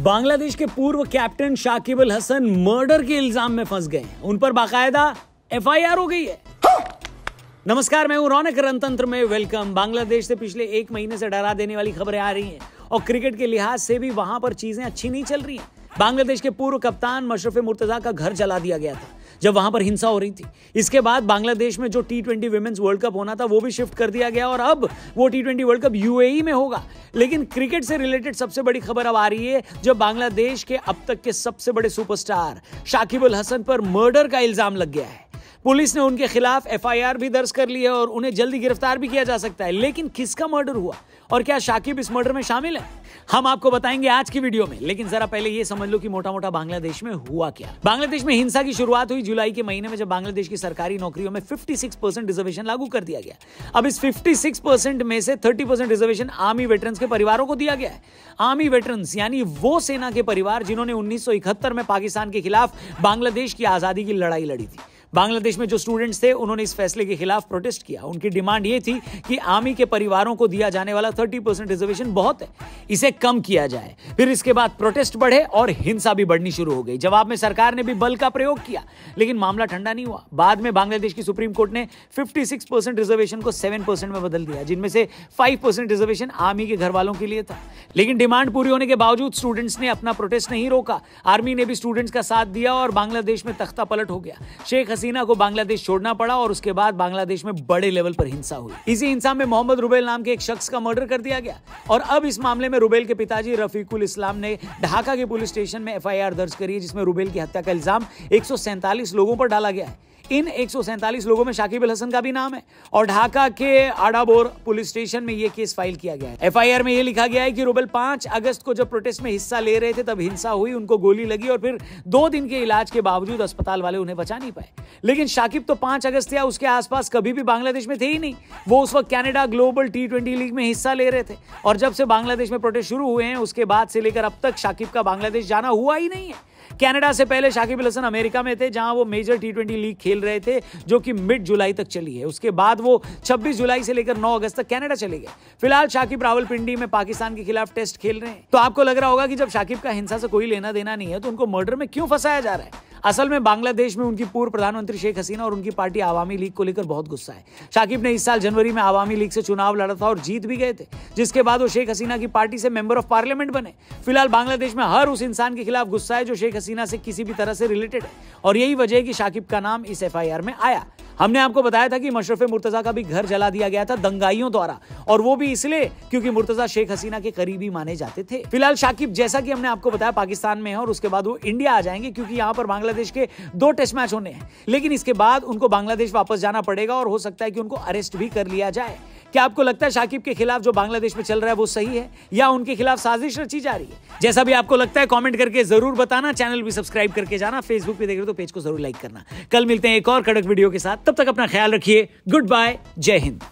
बांग्लादेश के पूर्व captain Shakib Al Hasan murder के इल्जाम में फंस गए हैं। उन पर बाकायदा एफआईआर हो गई है। नमस्कार, मैं हूं रौनक। रणतंत्र में वेलकम। बांग्लादेश से पिछले 1 महीने से डरा देने वाली खबरें आ रही हैं और क्रिकेट के लिहाज से भी वहां पर चीजें अच्छी नहीं चल रही हैं। बांग्लादेश के पूर्व कप्तान मशरफ मुर्तजा का घर जला दिया गया था जब वहां पर हिंसा हो रही थी। इसके बाद बांग्लादेश में जो T20 विमेंस वर्ल्ड कप होना था वो भी शिफ्ट कर दिया गया और अब वो T20 वर्ल्ड कप UAE में होगा। लेकिन क्रिकेट से रिलेटेड सबसे बड़ी खबर अब आ रही है जब बांग्लादेश के अब तक के सबसे बड़े सुपरस्टार शाकिब अल हसन पर मर्डर का इल्जाम लग गया है। पुलिस ने उनके खिलाफ एफआईआर भी दर्ज कर ली है और उन्हें जल्दी गिरफ्तार भी किया जा सकता है। लेकिन किसका मर्डर हुआ और क्या शाकिब इस मर्डर में शामिल है, हम आपको बताएंगे आज की वीडियो में। लेकिन जरा पहले ये समझ लो कि मोटा मोटा बांग्लादेश में हुआ क्या। बांग्लादेश में हिंसा की शुरुआत हुई जुलाई के महीने में जब बांग्लादेश की सरकारी नौकरियों में 56% रिजर्वेशन लागू कर दिया गया। अब इस 56% में से 30% रिजर्वेशन आर्मी वेटरन्स के परिवारों को दिया गया है। आर्मी वेटरन्स यानी वो सेना के परिवार जिन्होंने 1971 में पाकिस्तान के खिलाफ बांग्लादेश की आजादी की लड़ाई लड़ी थी। बांग्लादेश में जो स्टूडेंट्स थे उन्होंने इस फैसले के खिलाफ प्रोटेस्ट किया। उनकी डिमांड ये थी कि आर्मी के परिवारों को दिया जाने वाला 30% रिजर्वेशन बहुत है, इसे कम किया जाए। फिर इसके बाद प्रोटेस्ट बढ़े और हिंसा भी बढ़नी शुरू हो गई। जवाब में सरकार ने भी बल का प्रयोग किया, लेकिन मामला ठंडा नहीं हुआ। बाद में बांग्लादेश की सुप्रीम कोर्ट ने 56% रिजर्वेशन को 7% में बदल दिया, जिनमें से 5% रिजर्वेशन आर्मी के घर वालों के लिए था। लेकिन डिमांड पूरी होने के बावजूद स्टूडेंट्स ने अपना प्रोटेस्ट नहीं रोका। आर्मी ने भी स्टूडेंट्स का साथ दिया और बांग्लादेश में तख्ता पलट हो गया। शेख हसीना को बांग्लादेश छोड़ना पड़ा और उसके बाद बांग्लादेश में बड़े लेवल पर हिंसा हुई। इसी हिंसा में मोहम्मद रुबेल नाम के एक शख्स का मर्डर कर दिया गया और अब इस मामले में रुबेल के पिताजी रफीकुल इस्लाम ने ढाका के पुलिस स्टेशन में एफआईआर दर्ज करी है, जिसमें रुबेल की हत्या का इल्जाम 147 लोगों पर डाला गया है। इन 147 लोगों में शाकिब अल हसन का भी नाम है और ढाका के आडाबोर पुलिस स्टेशन में यह केस फाइल किया गया है। एफआईआर में यह लिखा गया है कि रुबेल 5 अगस्त को जब प्रोटेस्ट में हिस्सा ले रहे थे तब हिंसा हुई, उनको गोली लगी और फिर 2 दिन के इलाज के बावजूद अस्पताल वाले उन्हें बचा नहीं पाए। लेकिन शाकिब तो 5 अगस्त या उसके आसपास कभी भी बांग्लादेश में थे ही नहीं। वो उस वक्त कनाडा ग्लोबल T20 लीग में हिस्सा ले रहे थे और जब से बांग्लादेश में प्रोटेस्ट शुरू हुए हैं उसके बाद से लेकर अब तक शाकिब का बांग्लादेश जाना हुआ ही नहीं है। कनाडा से पहले शाकिब अल हसन अमेरिका में थे, जहां वो मेजर T20 लीग खेल रहे थे जो कि मिड जुलाई तक चली है। उसके बाद वो 26 जुलाई से लेकर 9 अगस्त तक कनाडा चले गए। फिलहाल शाकिब रावलपिंडी में पाकिस्तान के खिलाफ टेस्ट खेल रहे हैं। तो आपको लग रहा होगा कि जब शाकिब का हिंसा से कोई लेना देना नहीं है तो उनको मर्डर में क्यों फंसाया जा रहा है। असल में बांग्लादेश में उनकी पूर्व प्रधानमंत्री शेख हसीना और उनकी पार्टी आवामी लीग को लेकर बहुत गुस्सा है। शाकिब ने इस साल जनवरी में आवामी लीग से चुनाव लड़ा था और जीत भी गए थे, जिसके बाद वो शेख हसीना की पार्टी से मेंबर ऑफ पार्लियामेंट बने। फिलहाल बांग्लादेश में हर उस इंसान के खिलाफ गुस्सा है जो शेख हसीना से किसी भी तरह से रिलेटेड है और यही वजह है कि शाकिब का नाम इस एफआईआर में आया। हमने आपको बताया था कि मशरफ मुर्तजा का भी घर जला दिया गया था दंगाइयों द्वारा, और वो भी इसलिए क्योंकि मुर्तजा शेख हसीना के करीबी माने जाते थे। फिलहाल शाकिब, जैसा कि हमने आपको बताया, पाकिस्तान में है और उसके बाद वो इंडिया आ जाएंगे क्योंकि यहाँ पर बांग्लादेश के 2 टेस्ट मैच होने हैं। लेकिन इसके बाद उनको बांग्लादेश वापस जाना पड़ेगा और हो सकता है कि उनको अरेस्ट भी कर लिया जाए। क्या आपको लगता है शाकिब के खिलाफ जो बांग्लादेश में चल रहा है वो सही है या उनके खिलाफ साजिश रची जा रही है? जैसा भी आपको लगता है कमेंट करके जरूर बताना। चैनल भी सब्सक्राइब करके जाना। फेसबुक पे देख रहे हो तो पेज को जरूर लाइक करना। कल मिलते हैं एक और कड़क वीडियो के साथ। तब तक अपना ख्याल रखिए। गुड बाय, जय हिंद।